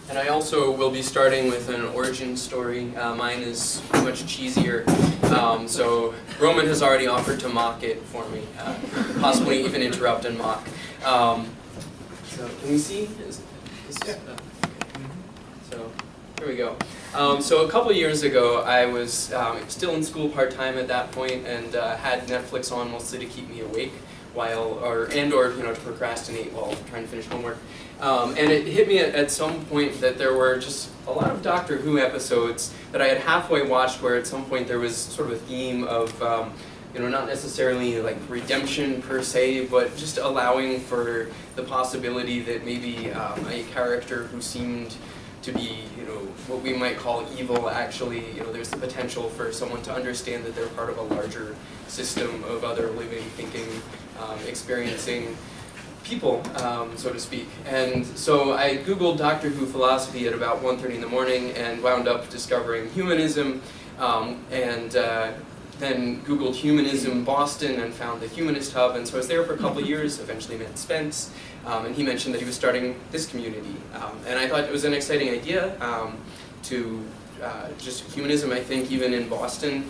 And I also will be starting with an origin story. Mine is much cheesier. So Roman has already offered to mock it for me, possibly even interrupt and mock. So can we see? Okay. So here we go. So a couple years ago, I was still in school part-time at that point, and had Netflix on mostly to keep me awake while, or to procrastinate while trying to finish homework. And it hit me at some point that there were just a lot of Doctor Who episodes that I had halfway watched, where at some point there was sort of a theme of not necessarily like redemption per se, but just allowing for the possibility that maybe a character who seemed to be, what we might call evil, actually, there's the potential for someone to understand that they're part of a larger system of other living, thinking, experiencing people, so to speak. And so I Googled Doctor Who philosophy at about 1:30 in the morning and wound up discovering humanism, and then Googled Humanism Boston and found the Humanist Hub, and so I was there for a couple of years, eventually met Spence, and he mentioned that he was starting this community. And I thought it was an exciting idea to just humanism, I think, even in Boston,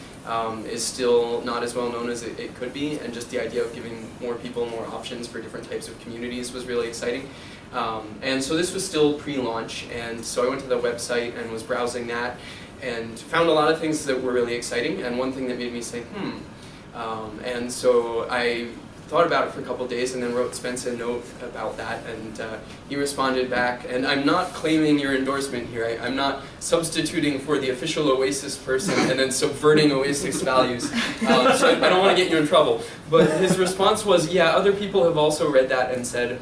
is still not as well known as it could be, and just the idea of giving more people more options for different types of communities was really exciting. And so this was still pre-launch, and so I went to the website and was browsing that, and found a lot of things that were really exciting, and one thing that made me say, and so I thought about it for a couple of days and then wrote Spence a note about that, and he responded back, and I'm not claiming your endorsement here, I'm not substituting for the official Oasis person and then subverting Oasis values, so I don't want to get you in trouble, but his response was, yeah, other people have also read that and said,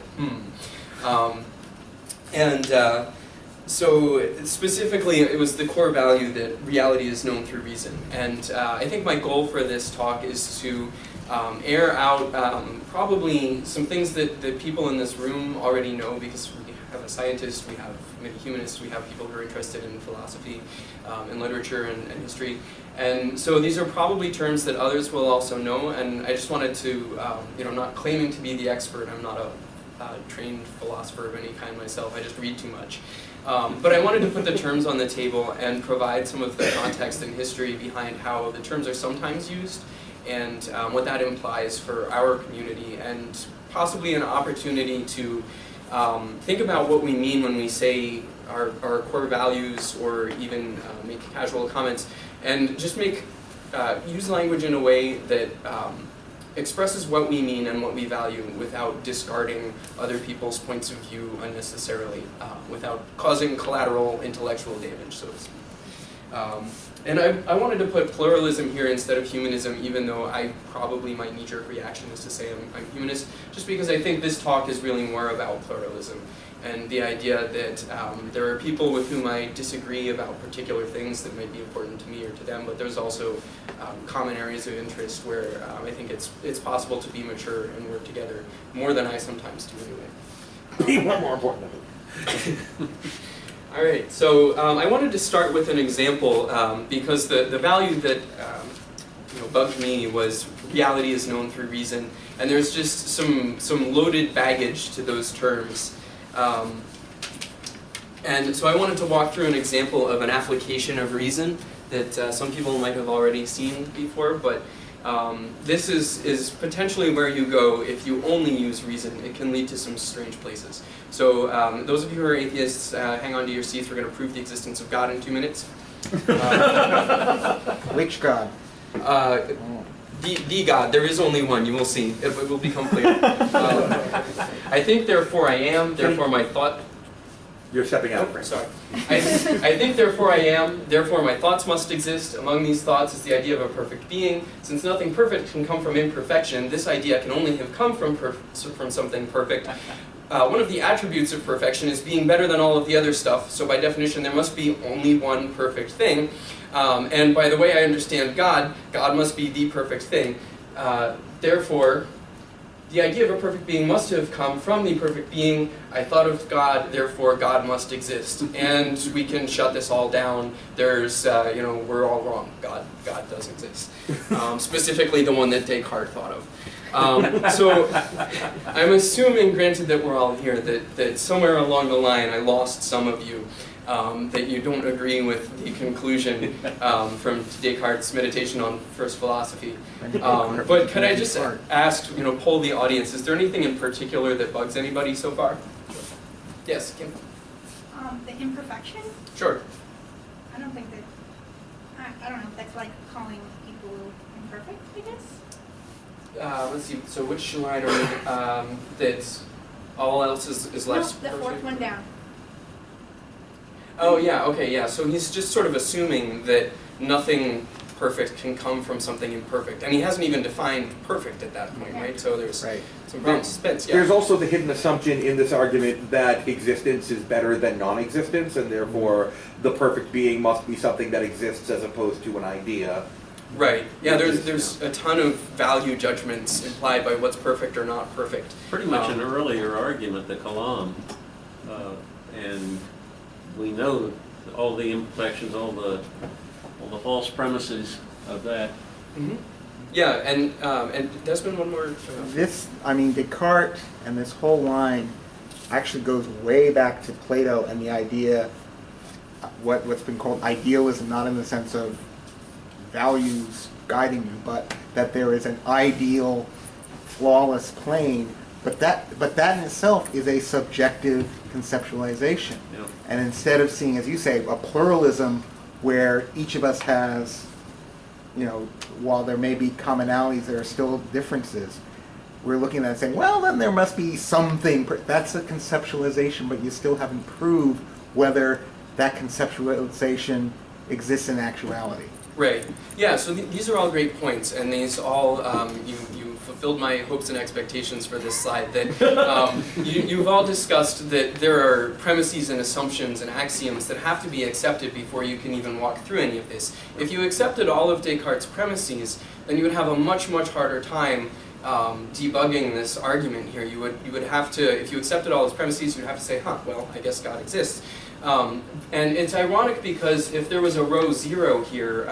so specifically, it was the core value that reality is known through reason. And I think my goal for this talk is to air out probably some things that people in this room already know, because we have a scientist, we have many humanists, we have people who are interested in philosophy and literature and history. And so these are probably terms that others will also know, and I just wanted to, not claiming to be the expert, I'm not a trained philosopher of any kind myself, I just read too much. But I wanted to put the terms on the table and provide some of the context and history behind how the terms are sometimes used, and what that implies for our community, and possibly an opportunity to think about what we mean when we say our core values, or even make casual comments, and just use language in a way that expresses what we mean and what we value without discarding other people's points of view unnecessarily, without causing collateral intellectual damage, so to speak. And I wanted to put pluralism here instead of humanism, even though my knee-jerk reaction is to say I'm humanist, just because I think this talk is really more about pluralism, and the idea that there are people with whom I disagree about particular things that might be important to me or to them, but there's also common areas of interest where I think it's possible to be mature and work together, more than I sometimes do anyway. Be more important. All right, so I wanted to start with an example, because the value that bugged me was reality is known through reason, and there's just some loaded baggage to those terms. And so I wanted to walk through an example of an application of reason that some people might have already seen before, but this is potentially where you go if you only use reason. It can lead to some strange places. So those of you who are atheists, hang on to your seats. We're going to prove the existence of God in 2 minutes. Which God? The God. There is only one. You will see. It will become clear. I think, therefore I am, therefore my thought... You're stepping out. Oh, sorry. I think, therefore I am, therefore my thoughts must exist. Among these thoughts is the idea of a perfect being. Since nothing perfect can come from imperfection, this idea can only have come from something perfect. One of the attributes of perfection is being better than all of the other stuff, so by definition there must be only one perfect thing. And by the way I understand God, God must be the perfect thing. Therefore, the idea of a perfect being must have come from the perfect being. I thought of God, therefore God must exist. And we can shut this all down. There's, we're all wrong. God does exist. Specifically the one that Descartes thought of. So I'm assuming, granted that we're all here, that somewhere along the line I lost some of you, that you don't agree with the conclusion from Descartes' meditation on first philosophy. But could I just ask, poll the audience, is there anything in particular that bugs anybody so far? Yes, Kim? The imperfection? Sure. I don't think that, I don't know, that's like calling people imperfect, I guess? Let's see, so which line are we, that all else is less No, the fourth one down. Oh yeah, okay, yeah. So he's just sort of assuming that nothing perfect can come from something imperfect. And he hasn't even defined perfect at that point, right? So there's some ground suspense, yeah. There's also the hidden assumption in this argument that existence is better than non-existence, and therefore the perfect being must be something that exists as opposed to an idea. Right. Yeah, there's a ton of value judgments implied by what's perfect or not perfect. Pretty much an earlier argument, the Kalam, and we know all the imperfections, all the false premises of that. Mm-hmm. Yeah, and Desmond, one more. This, I mean, Descartes and this whole line actually goes way back to Plato and the idea, what's been called idealism, not in the sense of values guiding you, but that there is an ideal, flawless plane. But that in itself is a subjective conceptualization. Yep. And instead of seeing, as you say, a pluralism where each of us has, while there may be commonalities, there are still differences. We're looking at it and saying, well, then there must be something. That's a conceptualization, but you still haven't proved whether that conceptualization exists in actuality. Right. Yeah, so these are all great points, and these all, you fulfilled my hopes and expectations for this slide, that you've all discussed that there are premises and assumptions and axioms that have to be accepted before you can even walk through any of this. If you accepted all of Descartes' premises, then you would have a much, much harder time debugging this argument here. You would have to, if you accepted all his premises, you'd have to say, well, I guess God exists. And it's ironic because if there was a row 0 here,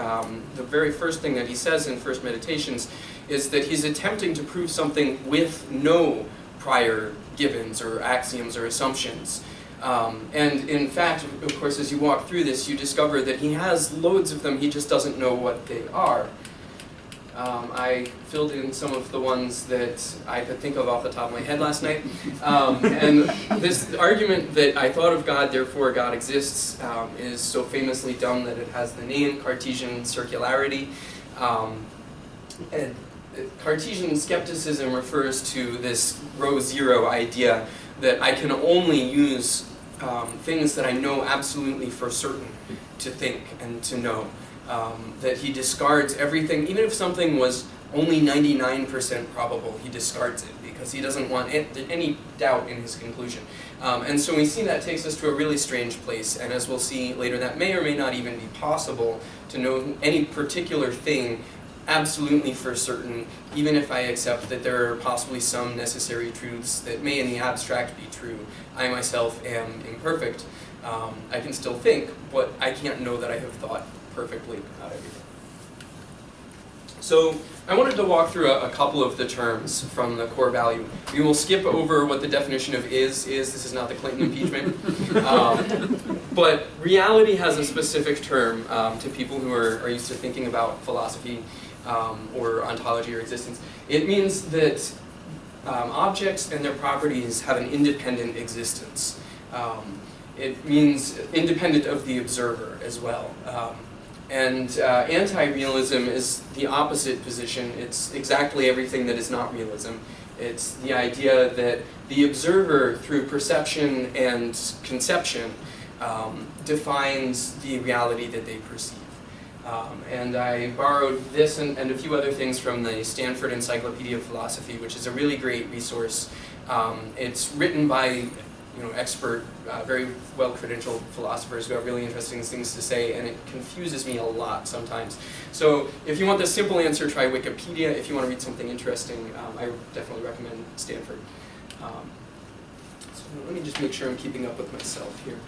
the very first thing that he says in First Meditations is that he's attempting to prove something with no prior givens or axioms or assumptions. And in fact, of course, as you walk through this, you discover that he has loads of them, he just doesn't know what they are. I filled in some of the ones that I could think of off the top of my head last night. And this argument that I thought of God, therefore God exists, is so famously dumb that it has the name Cartesian circularity. And Cartesian skepticism refers to this row 0 idea that I can only use things that I know absolutely for certain to think and to know. That he discards everything, even if something was only 99% probable, he discards it because he doesn't want any doubt in his conclusion. And so we see that takes us to a really strange place, and as we'll see later, that may or may not even be possible to know any particular thing absolutely for certain, even if I accept that there are possibly some necessary truths that may in the abstract be true. I myself am imperfect. I can still think, but I can't know that I have thought perfectly about everything. So I wanted to walk through a couple of the terms from the core value. We will skip over what the definition of is. This is not the Clinton impeachment. But reality has a specific term to people who are used to thinking about philosophy or ontology or existence. It means that objects and their properties have an independent existence. It means independent of the observer as well. And anti-realism is the opposite position. It's exactly everything that is not realism. It's the idea that the observer, through perception and conception, defines the reality that they perceive. And I borrowed this and a few other things from the Stanford Encyclopedia of Philosophy, which is a really great resource. It's written by expert, very well-credentialed philosophers who have really interesting things to say, and it confuses me a lot sometimes. So if you want the simple answer, try Wikipedia. If you want to read something interesting, I definitely recommend Stanford. So let me just make sure I'm keeping up with myself here.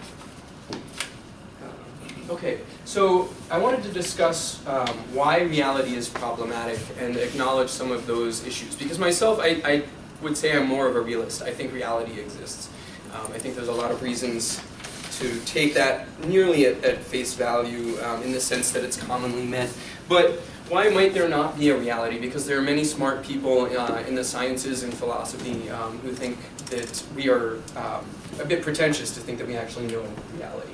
Okay, so I wanted to discuss why reality is problematic and acknowledge some of those issues. Because myself, I would say I'm more of a realist. I think reality exists. I think there's a lot of reasons to take that nearly at face value in the sense that it's commonly meant. But why might there not be a reality? Because there are many smart people in the sciences and philosophy who think that we are a bit pretentious to think that we actually know reality.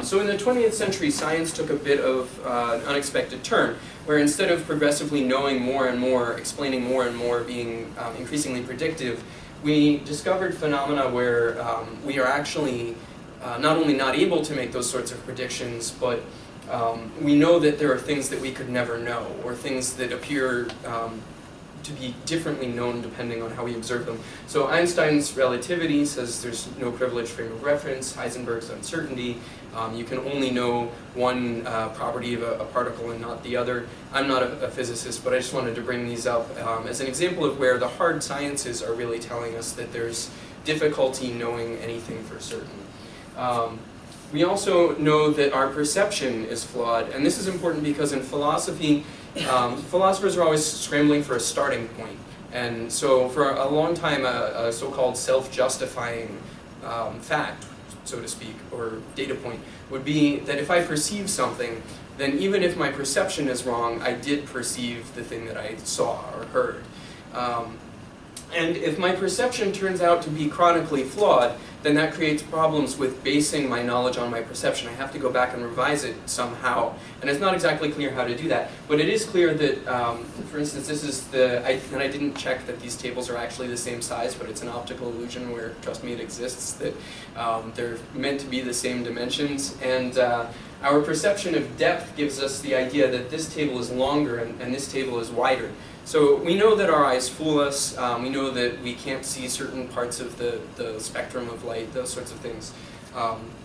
So in the 20th century, science took a bit of an unexpected turn, where instead of progressively knowing more and more, explaining more and more, being increasingly predictive, we discovered phenomena where we are actually not only not able to make those sorts of predictions, but we know that there are things that we could never know, or things that appear to be differently known depending on how we observe them. So Einstein's relativity says there's no privileged frame of reference. Heisenberg's uncertainty. You can only know one property of a particle and not the other. I'm not a physicist, but I just wanted to bring these up as an example of where the hard sciences are really telling us that there's difficulty knowing anything for certain. We also know that our perception is flawed, and this is important because in philosophy, philosophers are always scrambling for a starting point. And so for a long time, a so-called self-justifying fact, so to speak, or data point, would be that if I perceive something, then even if my perception is wrong, I did perceive the thing that I saw or heard. And if my perception turns out to be chronically flawed, then that creates problems with basing my knowledge on my perception. I have to go back and revise it somehow. And it's not exactly clear how to do that. But it is clear that, for instance, this is and I didn't check that these tables are actually the same size, but it's an optical illusion where, trust me, it exists, that they're meant to be the same dimensions. And our perception of depth gives us the idea that this table is longer and this table is wider. So we know that our eyes fool us, we know that we can't see certain parts of the spectrum of light, those sorts of things.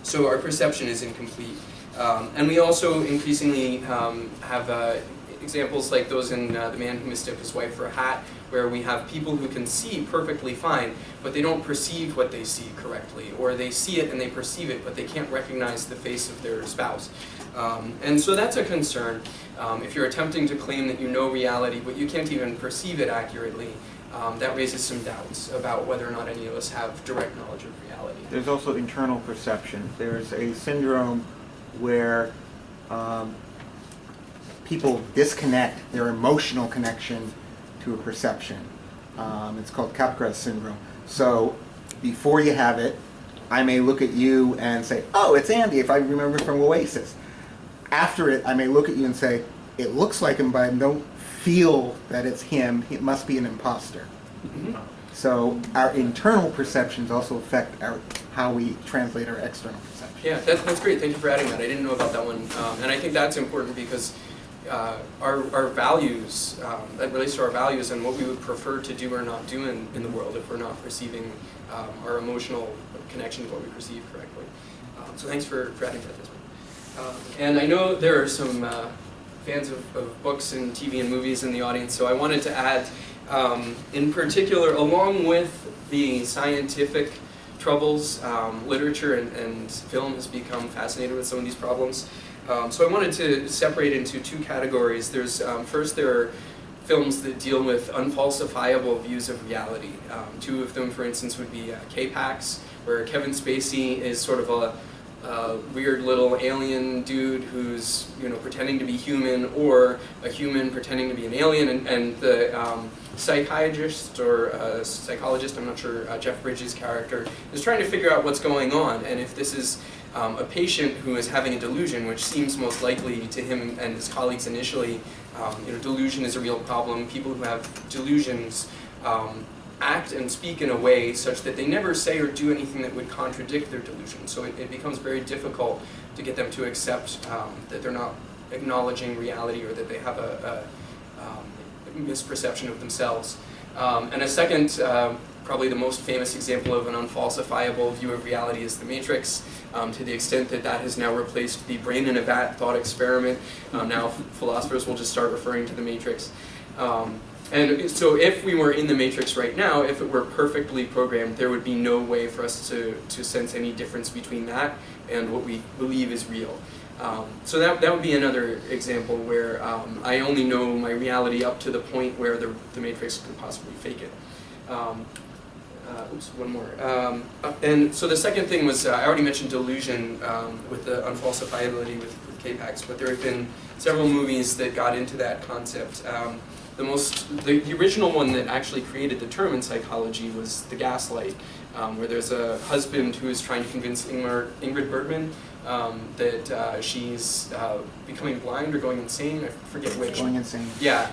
So our perception is incomplete. And we also increasingly have examples like those in The Man Who Mistook His Wife for a Hat, where we have people who can see perfectly fine, but they don't perceive what they see correctly, or they see it and they perceive it, but they can't recognize the face of their spouse. And so that's a concern. If you're attempting to claim that you know reality, but you can't even perceive it accurately, that raises some doubts about whether or not any of us have direct knowledge of reality. There's also internal perception. There's a syndrome where people disconnect their emotional connection to a perception. It's called Capgras syndrome. So before you have it, I may look at you and say, oh, it's Andy, if I remember from Oasis. After it, I may look at you and say, it looks like him, but I don't feel that it's him. It must be an imposter. Mm-hmm. So our internal perceptions also affect how we translate our external perception. Yeah, that's great. Thank you for adding that. I didn't know about that one. And I think that's important because our values, that relates to our values and what we would prefer to do or not do in the world if we're not perceiving our emotional connection to what we perceive correctly. So thanks for adding that this one. And I know there are some fans of books and TV and movies in the audience, so I wanted to add, in particular, along with the scientific troubles, literature and film has become fascinated with some of these problems. So I wanted to separate into two categories. There's first, there are films that deal with unfalsifiable views of reality. Two of them, for instance, would be K-Pax, where Kevin Spacey is sort of a weird little alien dude who's pretending to be human, or a human pretending to be an alien, and the psychiatrist or psychologist, I'm not sure, Jeff Bridges' character, is trying to figure out what's going on, and if this is a patient who is having a delusion, which seems most likely to him and his colleagues initially. Delusion is a real problem. People who have delusions act and speak in a way such that they never say or do anything that would contradict their delusion. So it becomes very difficult to get them to accept that they're not acknowledging reality, or that they have a misperception of themselves. And a second, probably the most famous example of an unfalsifiable view of reality is The Matrix, to the extent that that has now replaced the brain in a vat thought experiment. Now philosophers will just start referring to The Matrix. And so if we were in the Matrix right now, if it were perfectly programmed, there would be no way for us to sense any difference between that and what we believe is real. So that would be another example where I only know my reality up to the point where the matrix could possibly fake it. Oops, one more. And so the second thing was, I already mentioned delusion with the unfalsifiability with K-Pax, but there have been several movies that got into that concept. The original one that actually created the term in psychology was The Gaslight, where there's a husband who is trying to convince Ingrid Bergman that she's becoming blind or going insane. I forget which. Going insane. Yeah.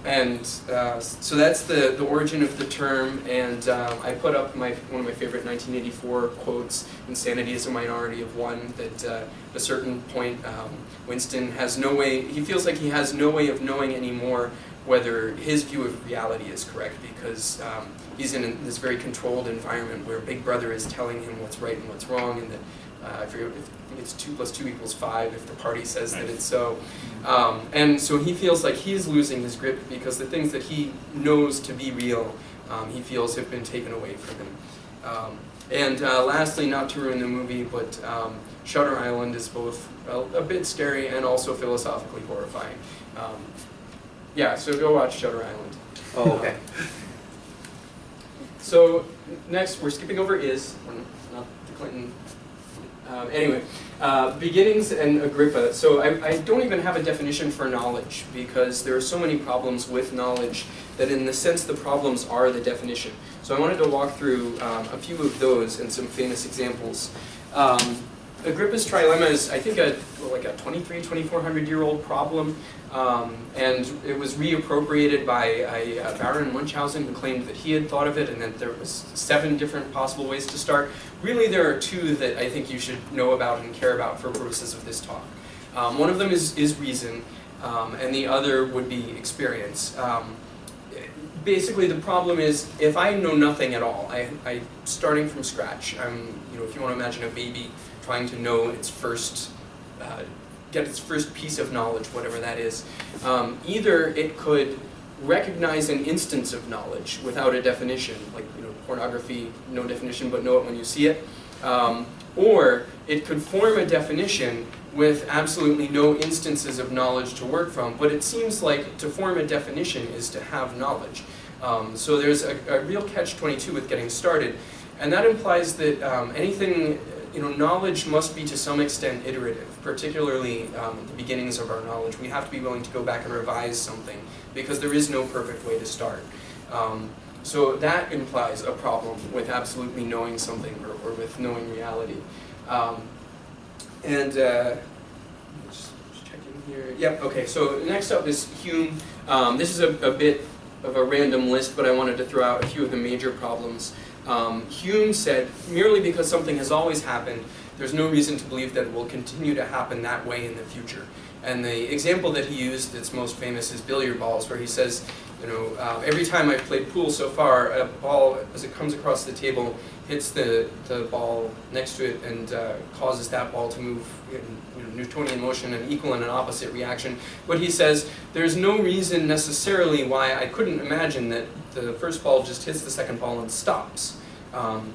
So that's the origin of the term, and I put up one of my favorite 1984 quotes, "Insanity is a minority of one," that at a certain point Winston has no way, he feels like he has no way of knowing anymore whether his view of reality is correct, because he's in this very controlled environment where Big Brother is telling him what's right and what's wrong, and that I forget, I think it's 2 + 2 = 5 if the party says that it's so. And so he feels like he's losing his grip because the things that he knows to be real, he feels have been taken away from him. And lastly, not to ruin the movie, but Shutter Island is both a bit scary and also philosophically horrifying. Yeah, so go watch Shutter Island. Oh, okay. So next, we're skipping over is, not the Clinton. Anyway, beginnings and Agrippa. So I don't even have a definition for knowledge because there are so many problems with knowledge that in the sense the problems are the definition. So I wanted to walk through a few of those and some famous examples. Agrippa's trilemma is, I think, like a 2,400-year-old problem, and it was reappropriated by a Baron Munchausen who claimed that he had thought of it and that there was 7 different possible ways to start. Really, there are 2 that I think you should know about and care about for purposes of this talk. One of them is reason, and the other would be experience. Basically, the problem is if I know nothing at all, I'm starting from scratch. If you want to imagine a baby trying to know its first, get its first piece of knowledge, whatever that is. Either it could recognize an instance of knowledge without a definition, like pornography, no definition, but know it when you see it. Or it could form a definition with absolutely no instances of knowledge to work from, but it seems like to form a definition is to have knowledge. So there's a real catch-22 with getting started, and that implies that anything, knowledge must be to some extent iterative, particularly at the beginnings of our knowledge. We have to be willing to go back and revise something because there is no perfect way to start. So that implies a problem with absolutely knowing something or with knowing reality. Just checking here. Yep, okay, so next up is Hume. This is a bit of a random list, but I wanted to throw out a few of the major problems. Hume said, merely because something has always happened, there's no reason to believe that it will continue to happen that way in the future. And the example that he used that's most famous is billiard balls, where he says, every time I've played pool so far, a ball, as it comes across the table, hits the ball next to it and causes that ball to move in Newtonian motion, an equal and an opposite reaction. But he says, there's no reason necessarily why I couldn't imagine that the first ball just hits the second ball and stops.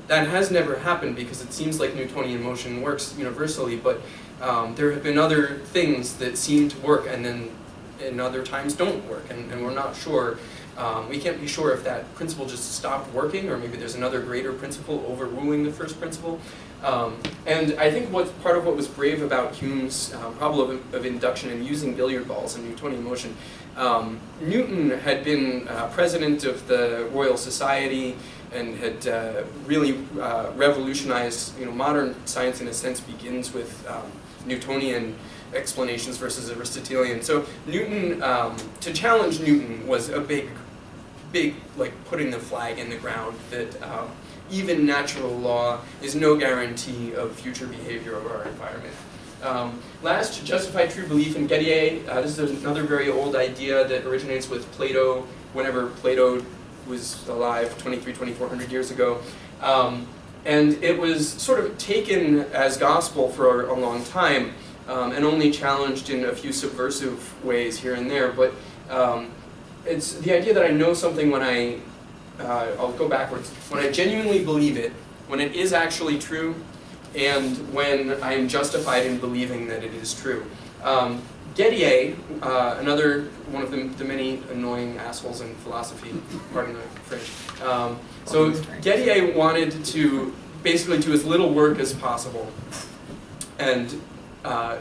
That has never happened because it seems like Newtonian motion works universally, but there have been other things that seem to work and then in other times don't work, and we're not sure. We can't be sure if that principle just stopped working or maybe there's another greater principle overruling the first principle. And I think part of what was brave about Hume's problem of induction and using billiard balls and Newtonian motion, Newton had been president of the Royal Society and had really revolutionized, modern science in a sense begins with Newtonian explanations versus Aristotelian. So Newton, to challenge Newton was a big, like putting the flag in the ground that even natural law is no guarantee of future behavior of our environment. Last, to justify true belief in Gettier. This is another very old idea that originates with Plato, whenever Plato was alive 2,400 years ago. And it was sort of taken as gospel for a long time, and only challenged in a few subversive ways here and there. But it's the idea that I know something when I'll go backwards, when I genuinely believe it, when it is actually true, and when I am justified in believing that it is true. Gettier, another one of the many annoying assholes in philosophy, pardon the French. So Gettier wanted to basically do as little work as possible and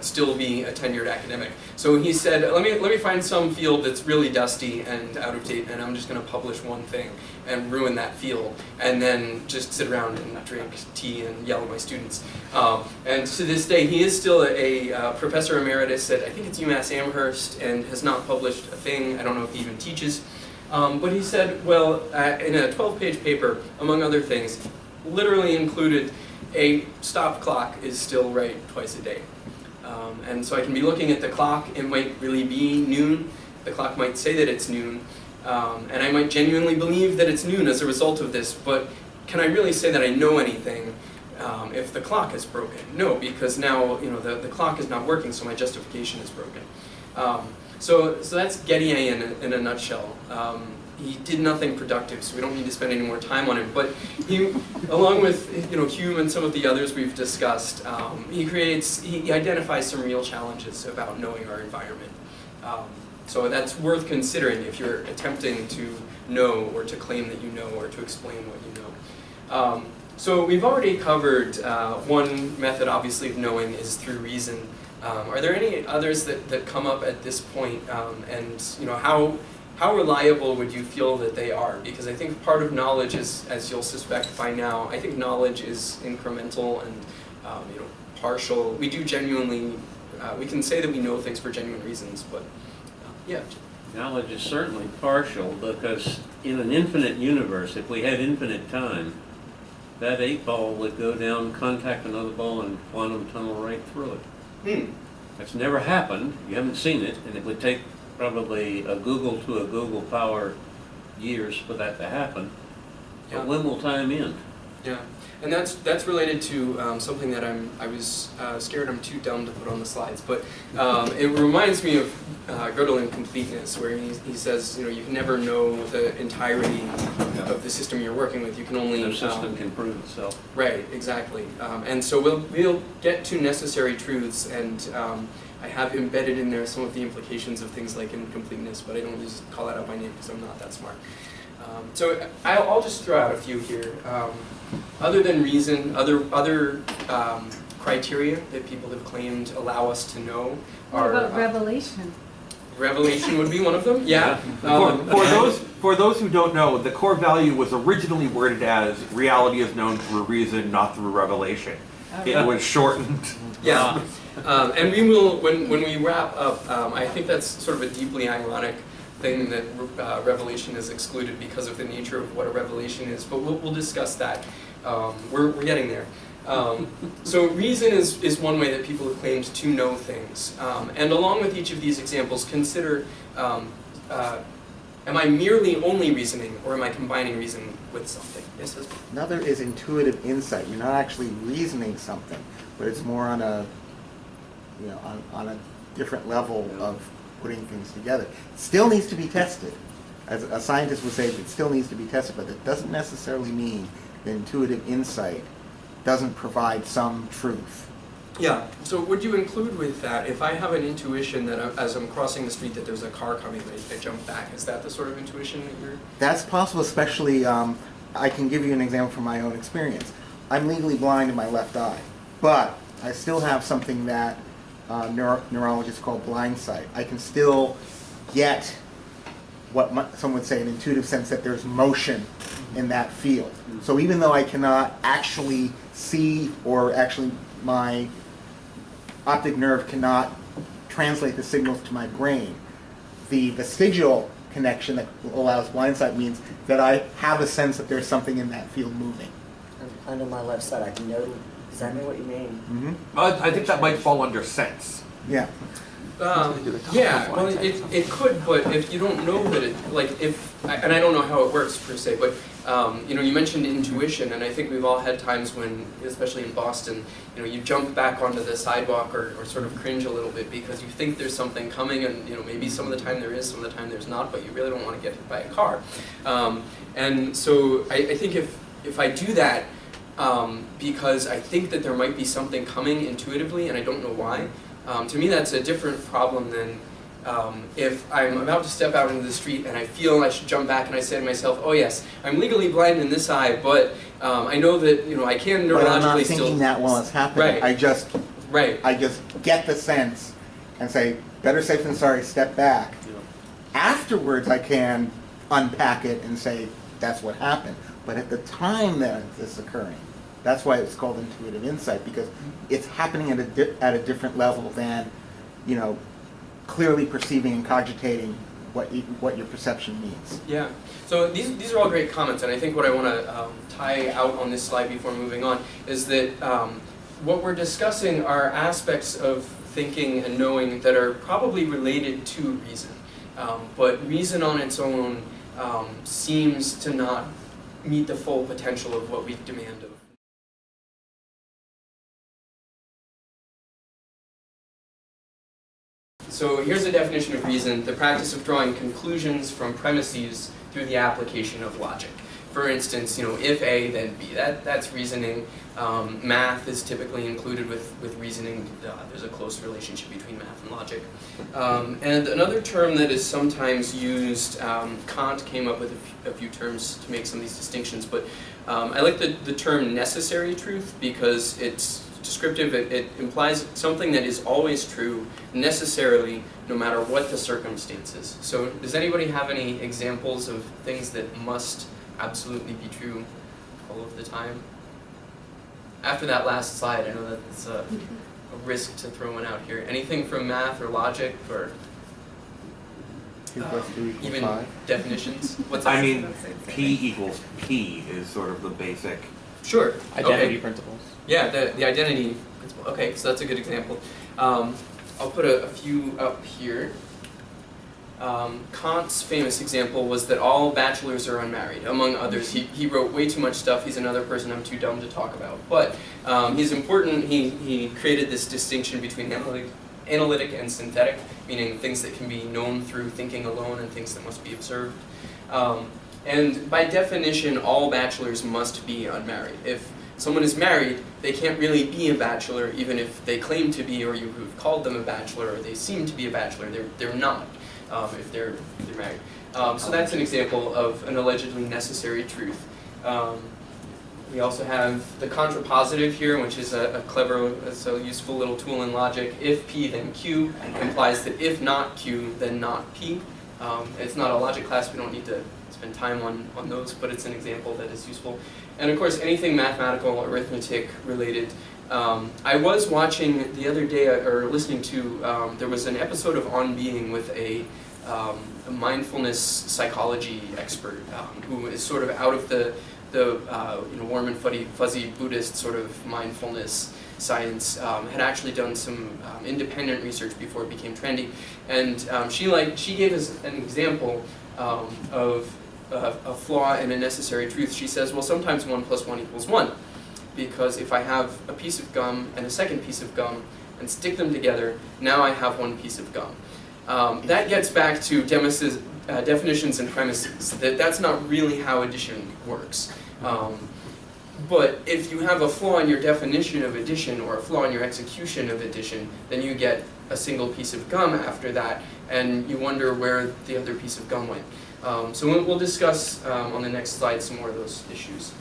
still be a tenured academic. So he said, let me find some field that's really dusty and out of date, and I'm just going to publish one thing and ruin that field, and then just sit around and drink tea and yell at my students. And to this day, he is still a professor emeritus at, I think it's UMass Amherst, and has not published a thing. I don't know if he even teaches. But he said, well, in a 12-page paper, among other things, literally included a stop clock is still right twice a day. And so I can be looking at the clock, it might really be noon, the clock might say that it's noon, and I might genuinely believe that it's noon as a result of this, but can I really say that I know anything if the clock is broken? No, because now the clock is not working, so my justification is broken. So that's Gettier in a nutshell. He did nothing productive, so we don't need to spend any more time on him. But he, along with Hume and some of the others we've discussed, he identifies some real challenges about knowing our environment. So that's worth considering if you're attempting to know or to claim that you know or to explain what you know. So we've already covered one method, obviously, of knowing is through reason. Are there any others that come up at this point, and how reliable would you feel that they are? Because I think part of knowledge is, as you'll suspect by now, I think knowledge is incremental and partial. We do genuinely, we can say that we know things for genuine reasons, but yeah. Knowledge is certainly partial, because in an infinite universe, if we had infinite time, that 8 ball would go down, contact another ball, and quantum tunnel right through it. That's never happened. You haven't seen it, and it would take probably a Google to a Google power years for that to happen. Yeah. But when will time end? Yeah, and that's related to something that I was scared I'm too dumb to put on the slides, but it reminds me of Gödel in Completeness, where he says you can never know the entirety of the system you're working with. You can only No system can prove itself. Right, exactly, and so we'll get to necessary truths, and I have embedded in there some of the implications of things like incompleteness, but I don't just call that out by name because I'm not that smart. So I'll just throw out a few here. Other than reason, other criteria that people have claimed allow us to know are... What about revelation? Revelation would be one of them, yeah. For those who don't know, the core value was originally worded as reality is known through reason, not through revelation. It was shortened. Yeah, and we will, when we wrap up, I think that's sort of a deeply ironic thing that revelation is excluded because of the nature of what a revelation is, but we'll discuss that. We're getting there. So reason is one way that people have claimed to know things. And along with each of these examples, consider, am I merely only reasoning, or am I combining reason with something? Yes, husband? Another is intuitive insight. You're not actually reasoning something, but it's more on a, on a different level of putting things together. It still needs to be tested. As a scientist would say, it still needs to be tested, but it doesn't necessarily mean that intuitive insight doesn't provide some truth. Yeah, so would you include with that, if I have an intuition that as I'm crossing the street that there's a car coming, I jump back, is that the sort of intuition that you're... That's possible, especially, I can give you an example from my own experience. I'm legally blind in my left eye, but I still have something that neurologists call blind sight. I can still get what some would say an intuitive sense that there's motion in that field. So even though I cannot actually see, or actually my optic nerve cannot translate the signals to my brain, the vestigial connection that allows blind sight means that I have a sense that there's something in that field moving. Under my left side, I can know exactly what you mean. Mm-hmm. I think that might fall under sense. Yeah. Yeah, well, it could, but if you don't know that it, and I don't know how it works per se, but you mentioned intuition, and I think we've all had times when, especially in Boston, you jump back onto the sidewalk or sort of cringe a little bit because you think there's something coming, and maybe some of the time there is, some of the time there's not, but you really don't want to get hit by a car. And so I think if I do that, because I think that there might be something coming intuitively and I don't know why. To me that's a different problem than if I'm about to step out into the street and I feel I should jump back and I say to myself, oh yes, I'm legally blind in this eye, but I know that I can neurologically But I'm not still... thinking that while it's happening. Right. I just get the sense and say, better safe than sorry, step back. Afterwards I can unpack it and say, that's what happened. But at the time that this is occurring, that's why it's called intuitive insight, because it's happening at a different level than, clearly perceiving and cogitating what your perception means. Yeah. So these are all great comments, and I think what I want to tie out on this slide before moving on is that what we're discussing are aspects of thinking and knowing that are probably related to reason. But reason on its own seems to not meet the full potential of what we demand of. So here's a definition of reason: the practice of drawing conclusions from premises through the application of logic. For instance, if A, then B. That's reasoning. Math is typically included with reasoning. There's a close relationship between math and logic. And another term that is sometimes used, Kant came up with a few terms to make some of these distinctions, but I like the term necessary truth because it's descriptive. It implies something that is always true, necessarily, no matter what the circumstances. So does anybody have any examples of things that must absolutely be true all of the time? After that last slide, I know that it's a risk to throw one out here. Anything from math or logic or 2 plus 2 equals even 5. definitions? What's that? I mean, P equals P is sort of the basic. Sure. Identity Okay. principles. Yeah, the identity principle. Okay, so that's a good example. I'll put a few up here. Kant's famous example was that all bachelors are unmarried, among others. He wrote way too much stuff. He's another person I'm too dumb to talk about. But he's important. He created this distinction between analytic and synthetic, meaning things that can be known through thinking alone and things that must be observed. And by definition, all bachelors must be unmarried. If someone is married, they can't really be a bachelor, even if they claim to be, or you've called them a bachelor, or they seem to be a bachelor. They're not. If they're married. So that's an example of an allegedly necessary truth. We also have the contrapositive here, which is a clever, it's a useful little tool in logic. If P, then Q implies that if not Q, then not P. It's not a logic class, we don't need to spend time on those, but it's an example that is useful. And of course, anything mathematical, arithmetic related. I was watching the other day, or listening to, there was an episode of On Being with a mindfulness psychology expert who is sort of out of the warm and fuzzy Buddhist sort of mindfulness science, had actually done some independent research before it became trendy, and she gave us an example of a flaw in a necessary truth. She says, well, sometimes 1 plus 1 equals 1. Because if I have a piece of gum and a second piece of gum and stick them together, now I have 1 piece of gum. That gets back to Demis's definitions and premises. That's not really how addition works. But if you have a flaw in your definition of addition or a flaw in your execution of addition, then you get a single piece of gum after that, and you wonder where the other piece of gum went. So we'll discuss on the next slide some more of those issues.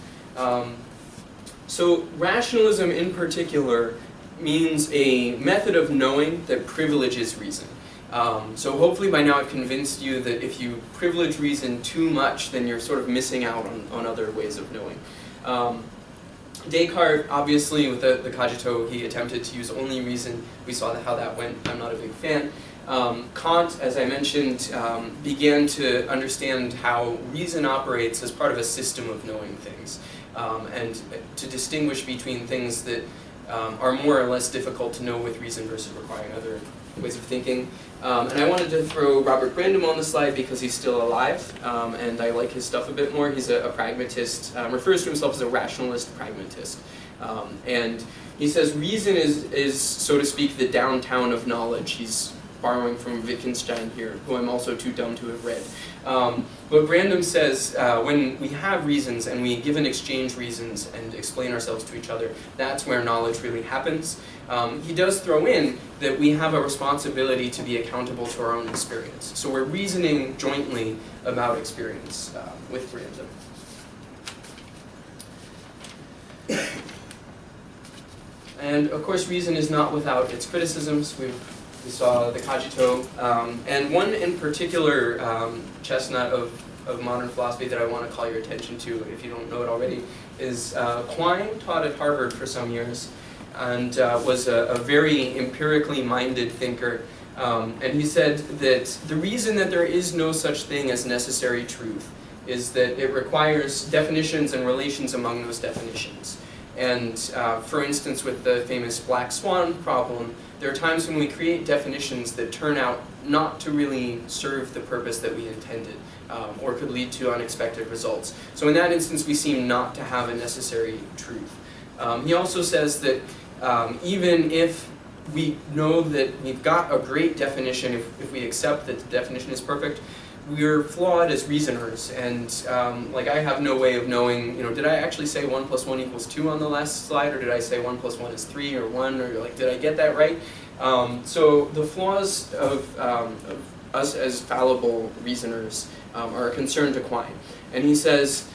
So rationalism in particular means a method of knowing that privileges reason. So hopefully by now I've convinced you that if you privilege reason too much, then you're sort of missing out on other ways of knowing. Descartes, obviously, with the cogito, he attempted to use only reason. We saw how that went. I'm not a big fan. Kant, as I mentioned, began to understand how reason operates as part of a system of knowing things, and to distinguish between things that are more or less difficult to know with reason versus requiring other ways of thinking. And I wanted to throw Robert Brandom on the slide because he's still alive, and I like his stuff a bit more. He's a pragmatist, refers to himself as a rationalist pragmatist. And he says reason is, so to speak, the downtown of knowledge. He's borrowing from Wittgenstein here, who I'm also too dumb to have read. But Brandom says when we have reasons and we give and exchange reasons and explain ourselves to each other, that's where knowledge really happens. He does throw in that we have a responsibility to be accountable to our own experience. So we're reasoning jointly about experience with Brandom. And of course, reason is not without its criticisms. We saw the cogito, and one in particular chestnut of modern philosophy that I want to call your attention to, if you don't know it already, is Quine taught at Harvard for some years, and was a very empirically minded thinker. And he said that the reason that there is no such thing as necessary truth is that it requires definitions and relations among those definitions. And for instance, with the famous black swan problem, there are times when we create definitions that turn out not to really serve the purpose that we intended, or could lead to unexpected results. So in that instance, we seem not to have a necessary truth. He also says that even if we know that we've got a great definition, if we accept that the definition is perfect, we're flawed as reasoners, and like I have no way of knowing, did I actually say 1 + 1 = 2 on the last slide, or did I say 1 + 1 is 3 or 1, or like, did I get that right? So the flaws of us as fallible reasoners are a concern to Quine. And he says,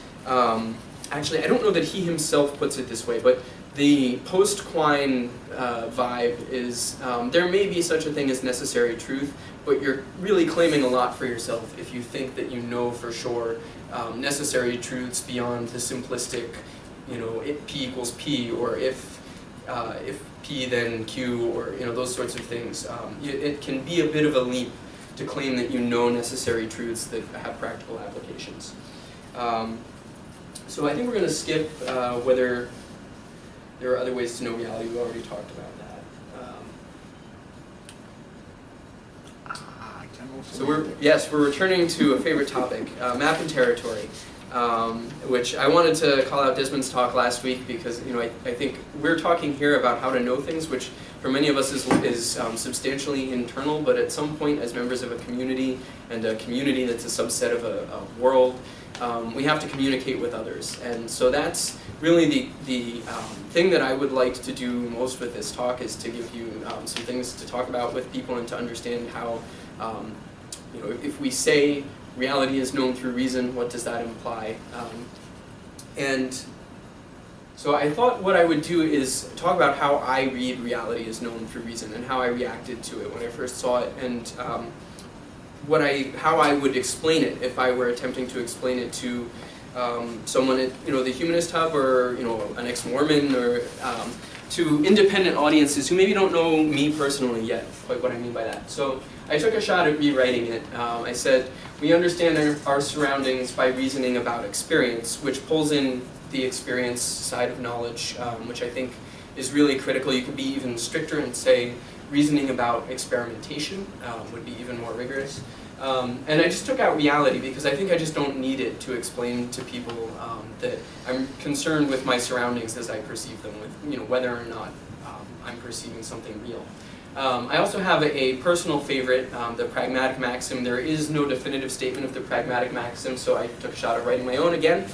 actually I don't know that he himself puts it this way, but the post-Quine vibe is there may be such a thing as necessary truth, but you're really claiming a lot for yourself if you think that you know for sure necessary truths beyond the simplistic, if P = P, or if P then Q, or those sorts of things. It can be a bit of a leap to claim that you know necessary truths that have practical applications. So I think we're going to skip whether there are other ways to know reality. We already talked about that. So we're returning to a favorite topic, map and territory, which I wanted to call out Desmond's talk last week because I think we're talking here about how to know things, which for many of us is substantially internal, but at some point as members of a community, and a community that's a subset of a world, we have to communicate with others. And so that's really the thing that I would like to do most with this talk, is to give you some things to talk about with people and to understand how, if we say reality is known through reason, what does that imply? And so I thought what I would do is talk about how I read reality is known through reason and how I reacted to it when I first saw it, and how I would explain it if I were attempting to explain it to someone at the Humanist Hub, or an ex-Mormon, or to independent audiences who maybe don't know me personally yet, quite what I mean by that. So I took a shot at rewriting it. I said, we understand our surroundings by reasoning about experience, which pulls in the experience side of knowledge, which I think is really critical. You could be even stricter and say reasoning about experimentation would be even more rigorous. And I just took out reality because I think I just don't need it to explain to people that I'm concerned with my surroundings as I perceive them, with whether or not I'm perceiving something real. I also have a personal favorite, the pragmatic maxim. There is no definitive statement of the pragmatic maxim, so I took a shot at writing my own again.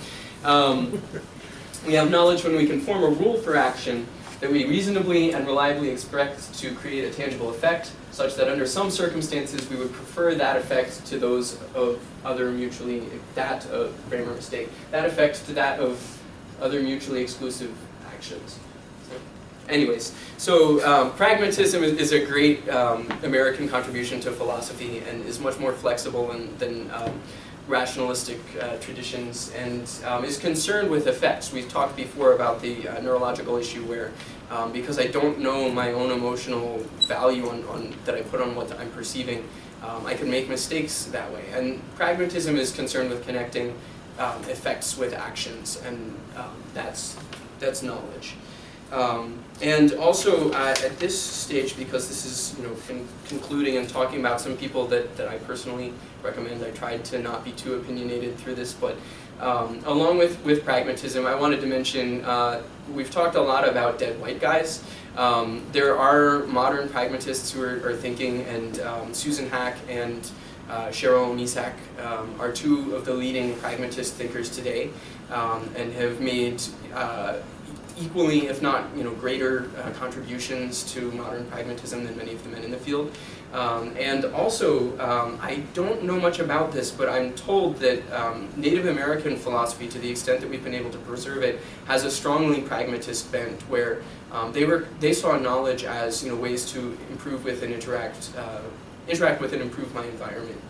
We have knowledge when we can form a rule for action that we reasonably and reliably expect to create a tangible effect, such that under some circumstances we would prefer that effect to those of other mutually, that effect to that of other mutually exclusive actions. Anyways, so pragmatism is a great American contribution to philosophy, and is much more flexible than rationalistic traditions, and is concerned with effects. We've talked before about the neurological issue where, because I don't know my own emotional value that I put on what I'm perceiving, I can make mistakes that way. And pragmatism is concerned with connecting effects with actions, and that's knowledge. And also at this stage, because this is concluding and talking about some people that I personally recommend, I tried to not be too opinionated through this, but along with pragmatism, I wanted to mention, we've talked a lot about dead white guys. There are modern pragmatists who are thinking, and Susan Hack and Cheryl Misak are two of the leading pragmatist thinkers today, and have made equally, if not greater contributions to modern pragmatism than many of the men in the field. And also, I don't know much about this, but I'm told that Native American philosophy, to the extent that we've been able to preserve it, has a strongly pragmatist bent, where they saw knowledge as ways to improve with and interact with and improve my environment,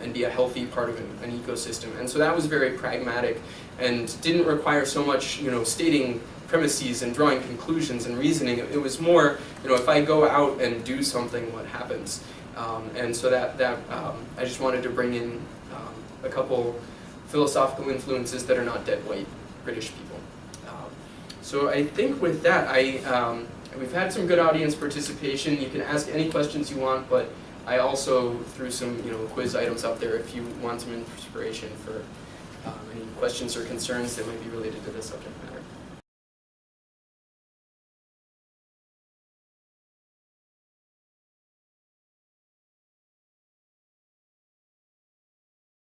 and be a healthy part of an ecosystem. And so that was very pragmatic and didn't require so much stating premises and drawing conclusions and reasoning. It was more, if I go out and do something, what happens? And so that I just wanted to bring in a couple philosophical influences that are not dead white British people. So I think with that, we've had some good audience participation. You can ask any questions you want, but I also threw some quiz items up there if you want some inspiration for any questions or concerns that might be related to the subject matter.